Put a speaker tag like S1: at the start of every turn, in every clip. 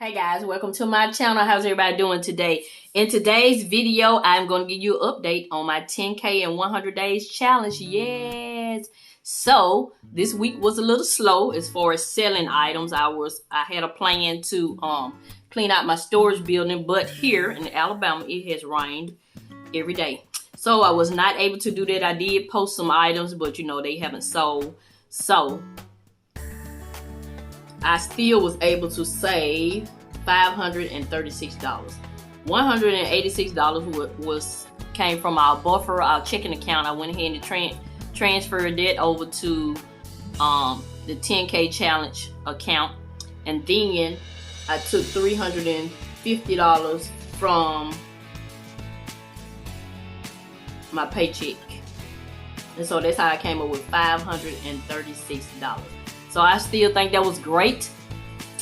S1: Hey guys, welcome to my channel. How's everybody doing today? In today's video, I'm going to give you an update on my 10K in 100 days challenge. Yes. So this week was a little slow as far as selling items. I had a plan to clean out my storage building, but here in Alabama, it has rained every day. So I was not able to do that. I did post some items, but you know, they haven't sold. So I still was able to save $536. $186 came from our buffer, our checking account. I went ahead and transferred that over to the 10K challenge account, and then I took $350 from my paycheck, and so that's how I came up with $536. So I still think that was great.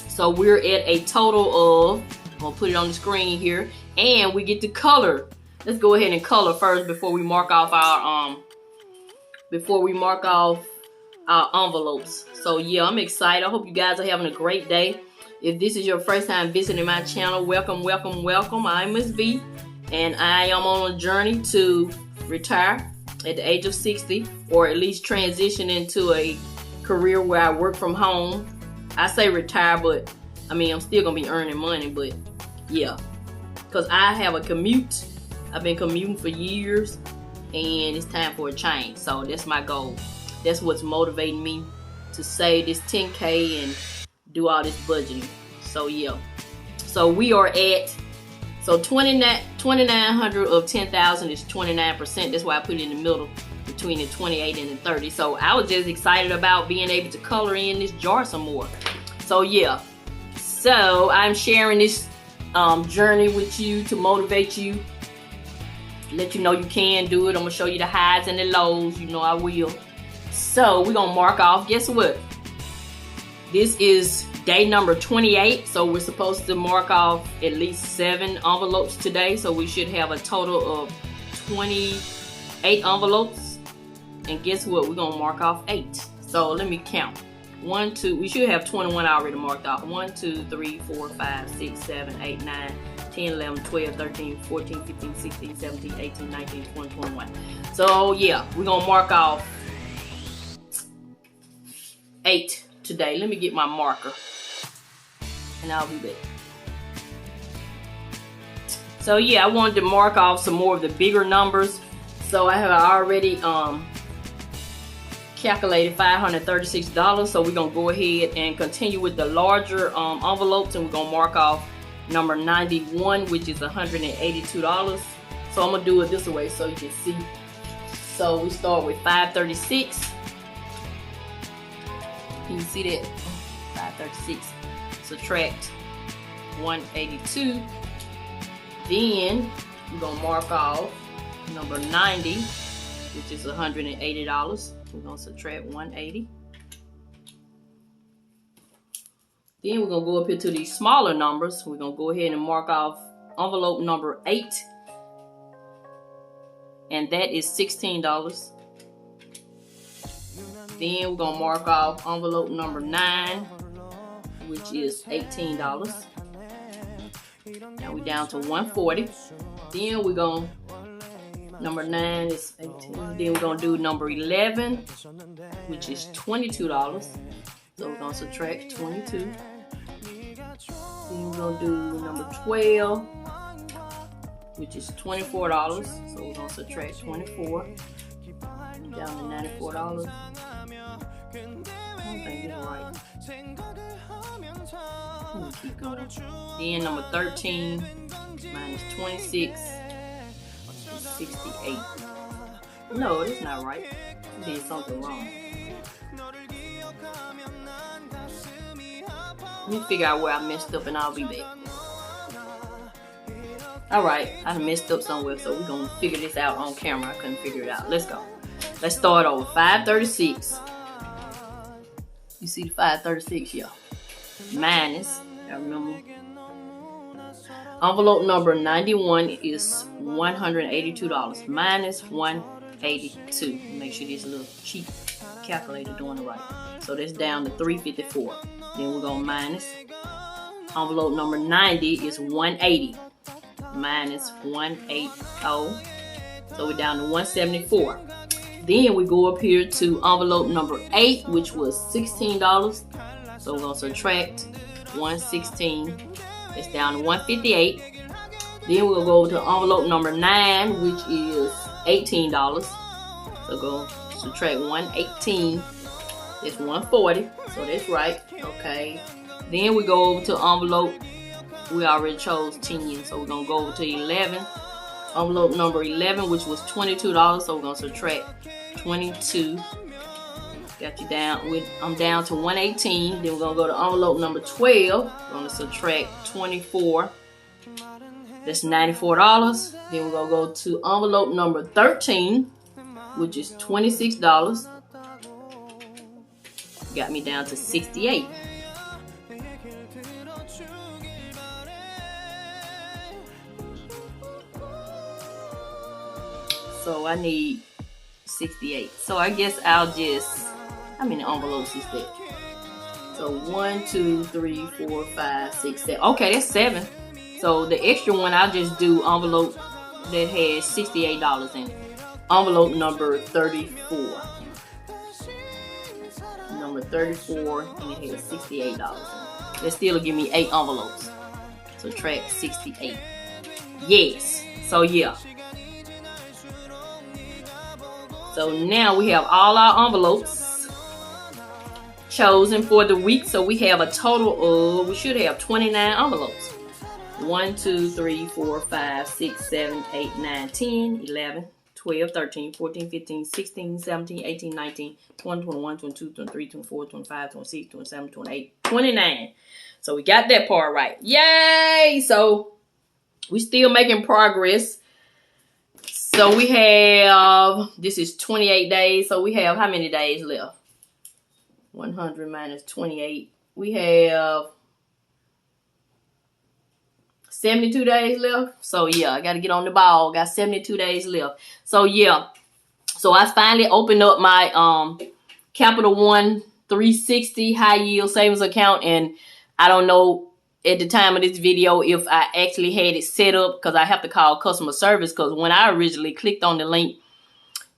S1: So we're at a total of, I'm gonna put it on the screen here, and we get to color. Let's go ahead and color first before we mark off our envelopes. So yeah, I'm excited. I hope you guys are having a great day. If this is your first time visiting my channel, welcome, welcome, welcome. I'm Mrs Vee, and I am on a journey to retire at the age of 60, or at least transition into a career where I work from home. I say retire, but I mean, I'm still gonna be earning money, but yeah, because I have a commute. I've been commuting for years, and it's time for a change. So that's my goal. That's what's motivating me to save this 10K and do all this budgeting. So yeah, so we are at, so 2,900 of 10,000 is 29%. That's why I put it in the middle, between the 28 and the 30. So I was just excited about being able to color in this jar some more. So yeah, so I'm sharing this journey with you to motivate you, let you know you can do it. I'm gonna show you the highs and the lows. You know I will. So we're gonna mark off. Guess what? This is day number 28. So we're supposed to mark off at least 7 envelopes today. So we should have a total of 28 envelopes. And guess what? We're gonna mark off 8. So let me count. 1, 2, we should have 21 already marked off. 1, 2, 3, 4, 5, 6, 7, 8, 9, 10, 11, 12, 13, 14, 15, 16, 17, 18, 19, 20, 21. So yeah, we're gonna mark off 8 today. Let me get my marker and I'll be back. So yeah, I wanted to mark off some more of the bigger numbers. So I have already calculated $536. So we're gonna go ahead and continue with the larger envelopes, and we're gonna mark off number 91, which is $182. So I'm gonna do it this way so you can see. So we start with 536. Can you see that? 536. Subtract 182. Then we're gonna mark off number 90, which is $180. We're gonna subtract 180. Then we're gonna go up here to these smaller numbers. We're gonna go ahead and mark off envelope number 8, and that is $16. Then we're gonna mark off envelope number 9, which is $18. Now we're down to 140. Then we're gonna, number 9 is 18. Then we're gonna do number 11, which is $22. So we're gonna subtract 22. Then we're gonna do number 12, which is $24. So we're gonna subtract 24. Down to $94. I don't think it's right. Let me keep going. Then number 13 minus 26 is 68. No, that's not right. I did something wrong. Let me figure out where I messed up and I'll be back. Alright, I messed up somewhere, so we're gonna figure this out on camera. I couldn't figure it out. Let's go. Let's start over. 536. You see the 536, yeah. Minus, I remember. Envelope number 91 is $182. Minus 182. Make sure this little cheap calculator doing it right. So that's down to $354. Then we're gonna minus envelope number 90 is 180. Mine is 180. So we're down to 174. Then we go up here to envelope number 8, which was $16. So we're gonna subtract 116. It's down to 158. Then we'll go to envelope number 9, which is $18. So go subtract 118. That's 140. So that's right. Okay. Then we go over to envelope. We already chose 10, so we're gonna go over to 11. Envelope number 11, which was $22. So we're gonna subtract 22. Got you down with, I'm down to 118. Then we're gonna go to envelope number 12. We're gonna subtract 24. That's $94. Then we're gonna go to envelope number 13, which is $26. Got me down to 68. So I need 68. So I guess I'll just, how many envelopes is that? So 1, 2, 3, 4, 5, 6, 7. Okay, that's 7. So the extra one, I'll just do envelope that has $68 in it. Envelope number 34. Number 34, and it has $68 in it. That still will give me 8 envelopes. Subtract 68. Yes. So yeah. So now we have all our envelopes chosen for the week. So we have a total of, we should have 29 envelopes. 1, 2, 3, 4, 5, 6, 7, 8, 9, 10, 11, 12, 13, 14, 15, 16, 17, 18, 19, 20, 21, 22, 23, 24, 25, 26, 27, 28, 29. So we got that part right. Yay! So we still making progress. So we have, this is 28 days. So we have how many days left? 100 minus 28. We have 72 days left. So yeah, I got to get on the ball. Got 72 days left. So yeah. So I finally opened up my Capital One 360 high yield savings account. And I don't know at the time of this video if I actually had it set up, because I have to call customer service, because when I originally clicked on the link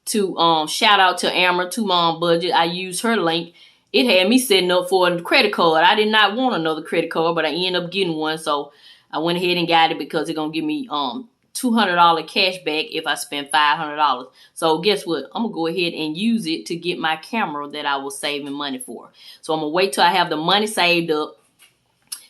S1: to shout out to Amber, to Mom Budget, I used her link. It had me setting up for a credit card. I did not want another credit card, but I ended up getting one. So I went ahead and got it because it's going to give me $200 cash back if I spend $500. So guess what? I'm going to go ahead and use it to get my camera that I was saving money for. So I'm going to wait till I have the money saved up.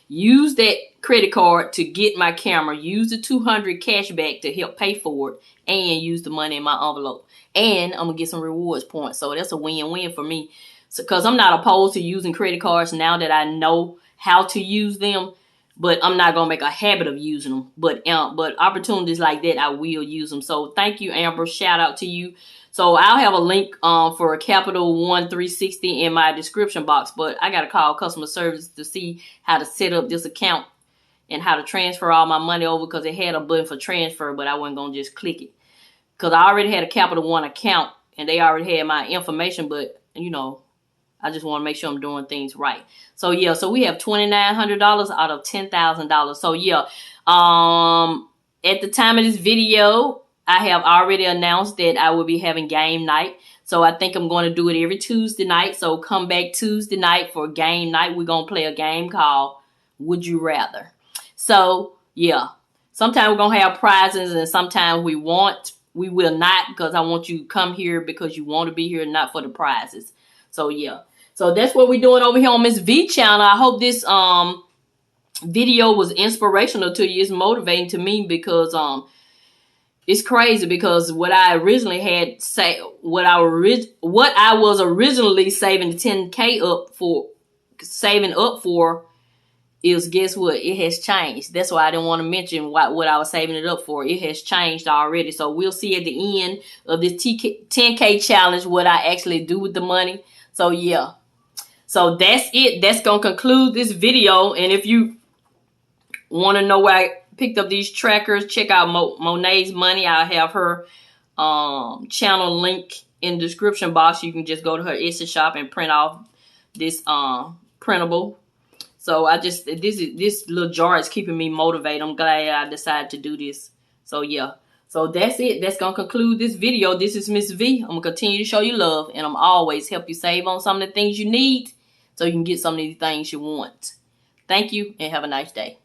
S1: Use that credit card to get my camera. Use the $200 cash back to help pay for it. And use the money in my envelope. And I'm going to get some rewards points. So that's a win-win for me. So, because I'm not opposed to using credit cards now that I know how to use them. But I'm not going to make a habit of using them. But opportunities like that, I will use them. So thank you, Amber. Shout out to you. So I'll have a link for a Capital One 360 in my description box. But I got to call customer service to see how to set up this account and how to transfer all my money over, because it had a button for transfer, but I wasn't going to just click it. Because I already had a Capital One account and they already had my information. But, you know, I just want to make sure I'm doing things right. So, yeah, so we have $2,900 out of $10,000. So, yeah, at the time of this video, I have already announced that I will be having game night. So, I think I'm going to do it every Tuesday night. So, come back Tuesday night for game night. We're going to play a game called Would You Rather. So, yeah, sometimes we're going to have prizes and sometimes we will not, because I want you to come here because you want to be here, not for the prizes. So, yeah. So that's what we're doing over here on Mrs Vee channel. I hope this video was inspirational to you. It's motivating to me because it's crazy, because what I originally had what I was originally saving the 10K up for is, guess what? It has changed. That's why I didn't want to mention what I was saving it up for. It has changed already. So we'll see at the end of this 10K challenge what I actually do with the money. So yeah. So that's it. That's going to conclude this video. And if you want to know where I picked up these trackers, check out Monet's Money. I'll have her channel link in the description box. You can just go to her Etsy shop and print off this printable. So I just, this little jar is keeping me motivated. I'm glad I decided to do this. So yeah. So that's it. That's going to conclude this video. This is Miss V. I'm going to continue to show you love. And I'm always help you save on some of the things you need so you can get some of these things you want. Thank you and have a nice day.